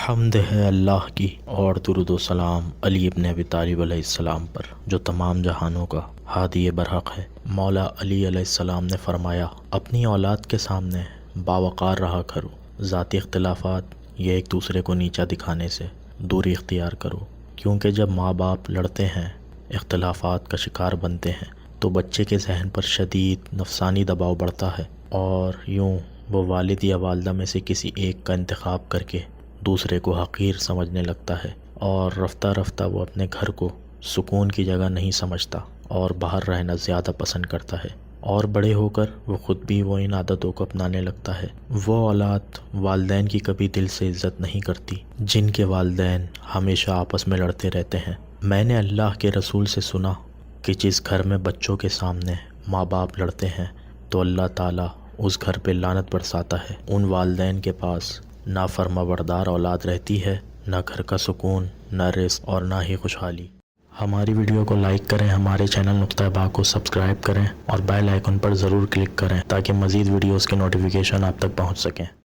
حمد ہے اللہ کی اور درود و سلام علی ابن ابی طالب علیہ السلام پر جو تمام جہانوں کا ہادی برحق ہے۔ مولا علی علیہ السلام نے فرمایا، اپنی اولاد کے سامنے باوقار رہا کرو، ذاتی اختلافات یا ایک دوسرے کو نیچا دکھانے سے دوری اختیار کرو، کیونکہ جب ماں باپ لڑتے ہیں، اختلافات کا شکار بنتے ہیں تو بچے کے ذہن پر شدید نفسانی دباؤ بڑھتا ہے اور یوں وہ والد یا والدہ میں سے کسی ایک کا انتخاب کر کے دوسرے کو حقیر سمجھنے لگتا ہے، اور رفتہ رفتہ وہ اپنے گھر کو سکون کی جگہ نہیں سمجھتا اور باہر رہنا زیادہ پسند کرتا ہے، اور بڑے ہو کر وہ خود بھی وہ ان عادتوں کو اپنانے لگتا ہے۔ وہ اولاد والدین کی کبھی دل سے عزت نہیں کرتی جن کے والدین ہمیشہ آپس میں لڑتے رہتے ہیں۔ میں نے اللہ کے رسول سے سنا کہ جس گھر میں بچوں کے سامنے ماں باپ لڑتے ہیں تو اللہ تعالیٰ اس گھر پہ لعنت برساتا ہے۔ ان والدین کے پاس نہ فرما بردار اولاد رہتی ہے، نہ گھر کا سکون، نہ رزق اور نہ ہی خوشحالی۔ ہماری ویڈیو کو لائک کریں، ہمارے چینل نقطہ با کو سبسکرائب کریں اور بیل آئیکن پر ضرور کلک کریں تاکہ مزید ویڈیوز کے نوٹیفیکیشن آپ تک پہنچ سکیں۔